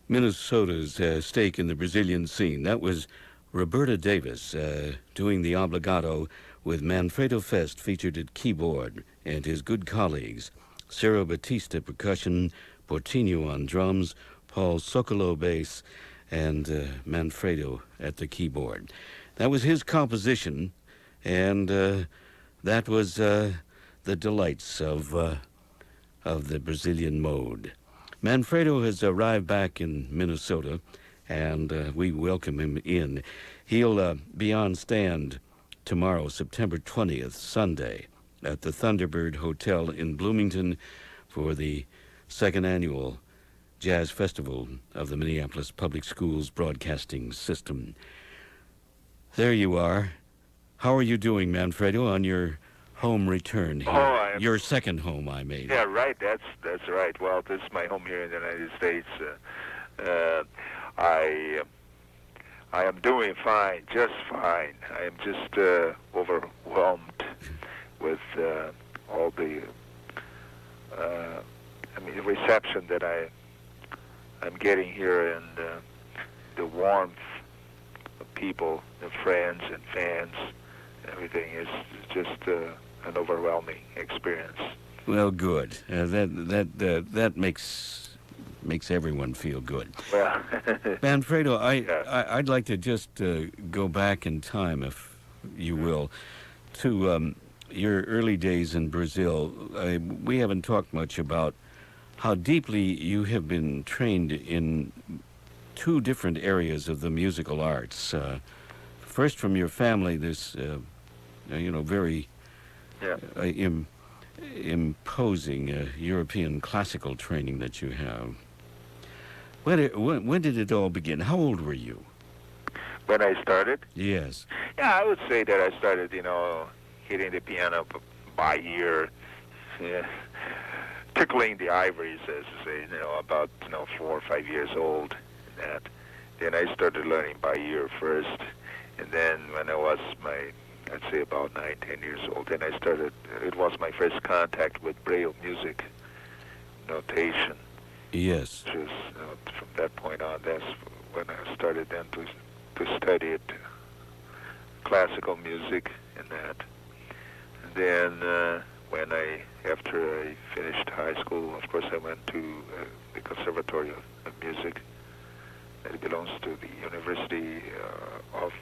Minnesota's stake in the Brazilian scene. That was Roberta Davis doing the obligato with Manfredo Fest featured at keyboard and his good colleagues. Ciro Batista percussion, Portinho on drums, Paul Socolo bass, and Manfredo at the keyboard. That was his composition, and that was the delights of the Brazilian mode. Manfredo has arrived back in Minnesota, and we welcome him in. He'll be on stand tomorrow, September 20th, Sunday, at the Thunderbird Hotel in Bloomington for the second annual Jazz Festival of the Minneapolis Public Schools Broadcasting System. There you are. How are you doing, Manfredo, on your home return here? Your second home, I mean. Yeah, right. That's right. Well, this is my home here in the United States. I am doing fine, just fine. I am just overwhelmed with all the reception that I'm getting here, and the warmth of people, and friends and fans. Everything is just an overwhelming experience. Well, good. That makes everyone feel good. Well, Manfredo, I'd like to just go back in time, if you will, to your early days in Brazil. We haven't talked much about how deeply you have been trained in two different areas of the musical arts. First, from your family, this very imposing European classical training that you have. When did it all begin? How old were you? When I started? Yes. Yeah, I would say that I started, hitting the piano by ear, tickling the ivories, as to say, about 4 or 5 years old. And then I started learning by ear first, and then when I was I'd say about 9, 10 years old, then I started. It was my first contact with Braille music notation. Yes. Which is, from that point on, that's when I started then to study it, classical music and that. And then after I finished high school, of course, I went to the Conservatory of Music. It belongs to the University of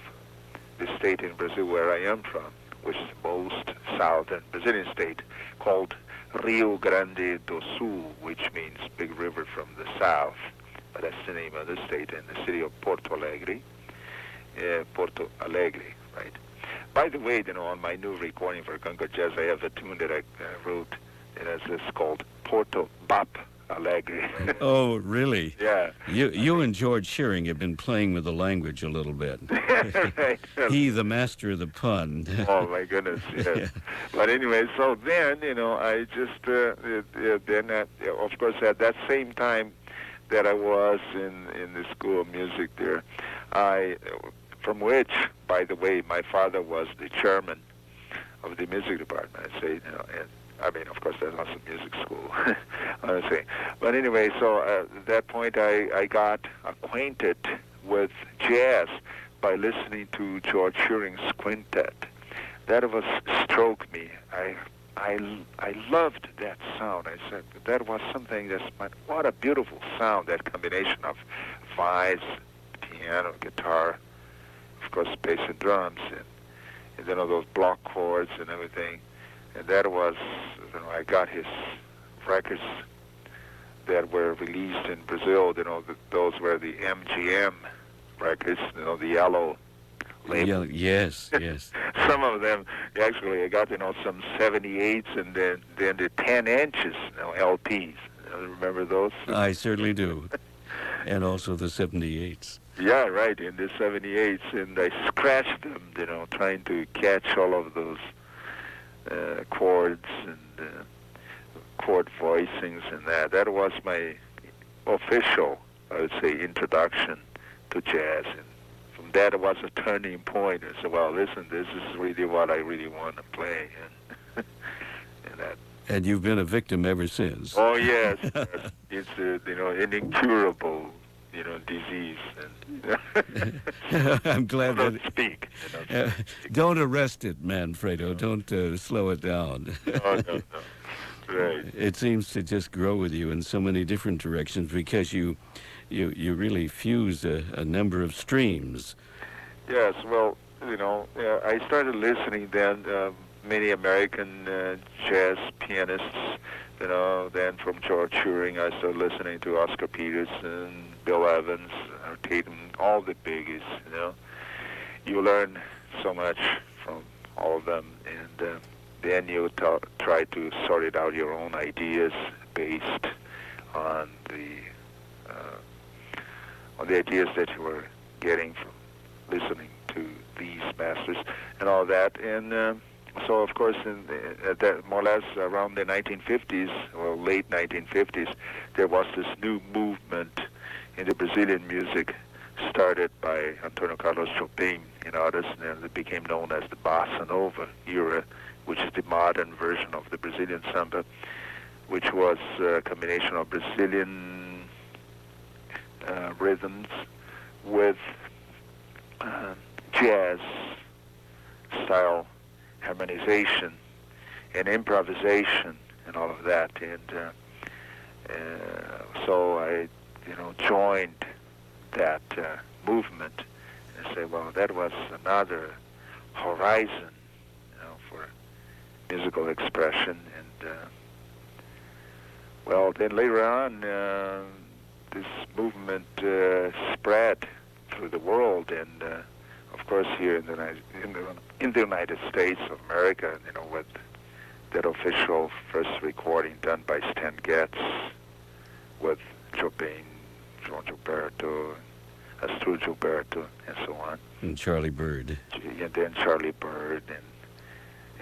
the state in Brazil where I am from, which is the most southern Brazilian state, called Rio Grande do Sul, which means big river from the south. But that's the name of the state, in the city of Porto Alegre. Porto Alegre, right? By the way, on my new recording for Concord Jazz, I have a tune that I wrote, and it's called Porto Bap Alegre. Oh, really? Yeah. You and George Shearing have been playing with the language a little bit. Right. He, the master of the pun. Oh, my goodness, yes. Yeah. But anyway, so then, I just, of course, at that same time that I was in the School of Music there, from which, by the way, my father was the chairman of the music department, I'd say, and of course, that's not some music school, honestly. But anyway, so at that point, I got acquainted with jazz by listening to George Shearing's quintet. That was struck me. I loved that sound. I said, that was something what a beautiful sound, that combination of vibes, piano, guitar, of course, bass and drums, and then all those block chords and everything. And that was, I got his records that were released in Brazil. Those were the MGM records, the yellow label. Yes, yes. Some of them, actually, I got, some 78s and then the 10 inches, LPs. Remember those? I certainly do. And also the 78s. Yeah, right, in the 78s. And I scratched them, trying to catch all of those chords and chord voicings and that. That was my official, I would say, introduction to jazz. And from that, it was a turning point. I said, well, listen, this is really what I really want to play. And, and that. And you've been a victim ever since. Oh, yes. It's, an incurable disease. I'm glad Don't that. speak. Don't arrest it, Manfredo. Don't slow it down. No, no, no. Right. It seems to just grow with you in so many different directions because you really fuse a number of streams. Yes. Well, I started listening then. Many American jazz pianists. Then from George Shearing, I started listening to Oscar Peterson, Bill Evans, Tatum, all the biggies. You learn so much from all of them, and then you try to sort it out your own ideas based on the ideas that you were getting from listening to these masters and all that. And so, of course, more or less around the 1950s, or late 1950s, there was this new movement in the Brazilian music started by Antonio Carlos Jobim and others, and it became known as the Bossa Nova era, which is the modern version of the Brazilian samba, which was a combination of Brazilian rhythms with jazz style harmonization and improvisation and all of that. And so I, joined that movement and say, well, that was another horizon, for musical expression. And well, then later on, this movement spread through the world, and of course here in the United States of America, with that official first recording done by Stan Getz with Jobim, João Gilberto, Astrid Gilberto, and so on. And Charlie Bird. And then Charlie Bird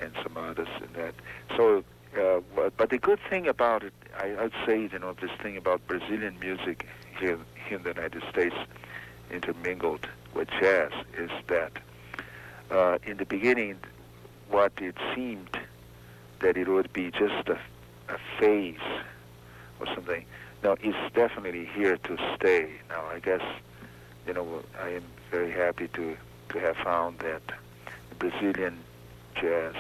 and some others in that. So, but the good thing about it, I'd say, this thing about Brazilian music here in the United States intermingled with jazz is that in the beginning, what it seemed that it would be just a phase or something, now it's definitely here to stay. Now, I guess, I am very happy to have found that Brazilian jazz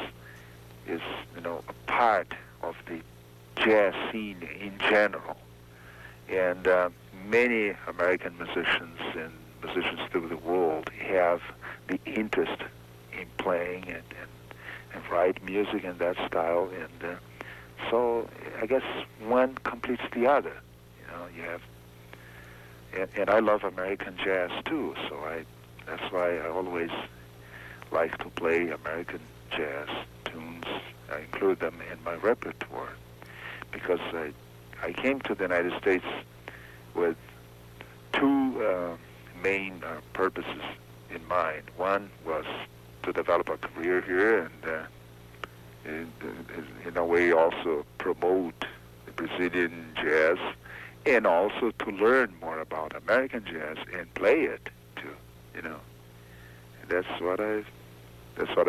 is, a part of the jazz scene in general. And many American musicians and musicians through the world have the interest in playing and write music in that style. And so I guess one completes the other. You have, and I love American jazz too, so that's why I always like to play American jazz tunes. I include them in my repertoire because I came to the United States with two main purposes in mind. One was to develop a career here and in a way also promote the Brazilian jazz, and also to learn more about American jazz and play it too. And that's what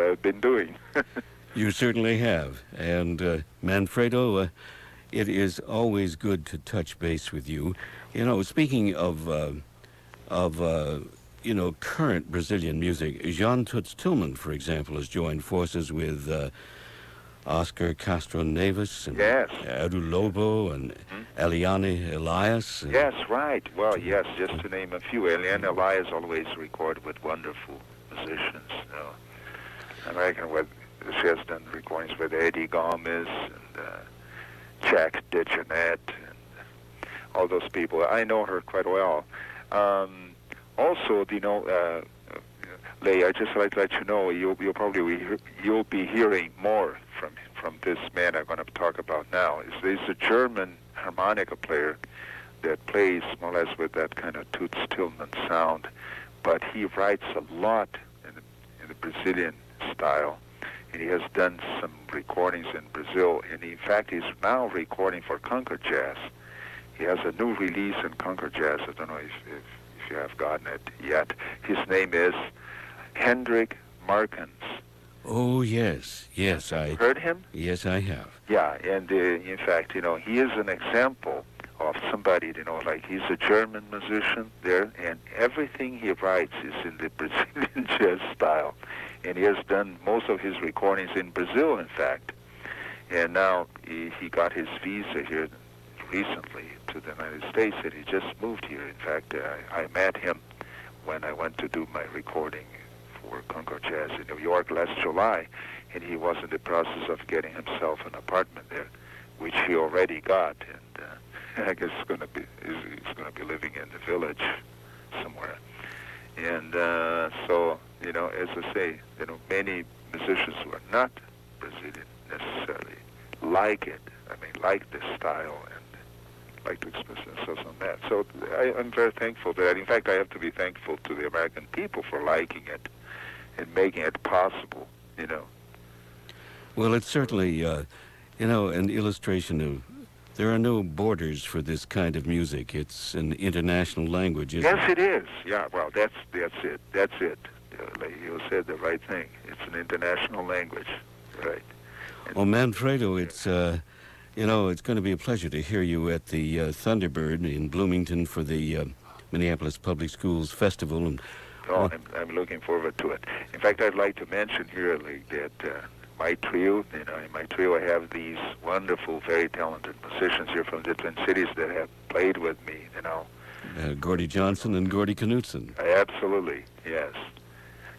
I've been doing. You certainly have. And Manfredo, it is always good to touch base with you. Speaking of current Brazilian music, Jean Toots Tillman, for example, has joined forces with Oscar Castro Neves and Yes. Edu Lobo and Eliane Elias. Yes, right. Well, yes, just to name a few. Eliane Elias always record with wonderful musicians. American, she has done recordings with Eddie Gomez and Jack DeJohnette and all those people. I know her quite well. Also, Leigh, I just like to let you know you'll be hearing more from this man I'm going to talk about now. He's a German harmonica player that plays more or less with that kind of Toots Tillman sound, but he writes a lot in the Brazilian style, and he has done some recordings in Brazil, and in fact he's now recording for Concord Jazz. He has a new release in Concord Jazz. I don't know if you have gotten it yet. His name is Hendrik Markens. Oh, yes. I heard him? Yes, I have. Yeah, and in fact, he is an example of somebody, like he's a German musician there, and everything he writes is in the Brazilian jazz style. And he has done most of his recordings in Brazil, in fact. And now he got his visa here recently to the United States, and he just moved here. In fact, I met him when I went to do my recording for Concord Jazz in New York last July, and he was in the process of getting himself an apartment there, which he already got, and I guess he's going to be living in the village somewhere. And so, as I say, many musicians who are not Brazilian necessarily like it. I mean, like this style and like to express themselves on that. So I'm very thankful for that. In fact, I have to be thankful to the American people for liking it and making it possible. Well, it's certainly, an illustration of there are no borders for this kind of music. It's an international language, isn't it? Yes, it is. Yeah, well, that's it. That's it. You said the right thing. It's an international language, right? Well, Manfredo, it's it's going to be a pleasure to hear you at the Thunderbird in Bloomington for the Minneapolis Public Schools Festival. And I'm looking forward to it. In fact, I'd like to mention here that my trio, in my trio, I have these wonderful, very talented musicians here from the Twin Cities that have played with me. Gordy Johnson and Gordy Knutson. Absolutely, yes.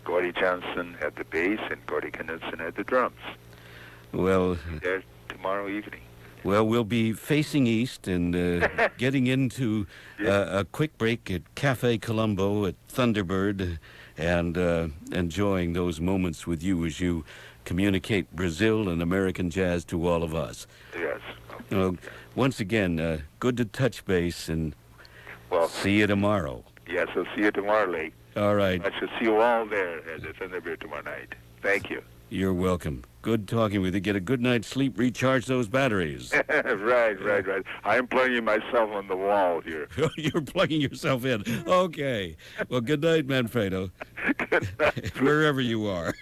Gordy Johnson at the bass and Gordy Knutson at the drums. Well, there tomorrow evening. Well, we'll be facing east and getting into a quick break at Cafe Colombo at Thunderbird and enjoying those moments with you as you communicate Brazil and American jazz to all of us. Yes. Once again, good to touch base, and see you tomorrow. Yes, I'll see you tomorrow, Leigh. All right. I shall see you all there at the Thunderbird tomorrow night. Thank you. You're welcome. Good talking with you. Get a good night's sleep, recharge those batteries. Right. I'm plugging myself on the wall here. You're plugging yourself in. Okay. Well, good night, Manfredo. Good night. Wherever you are.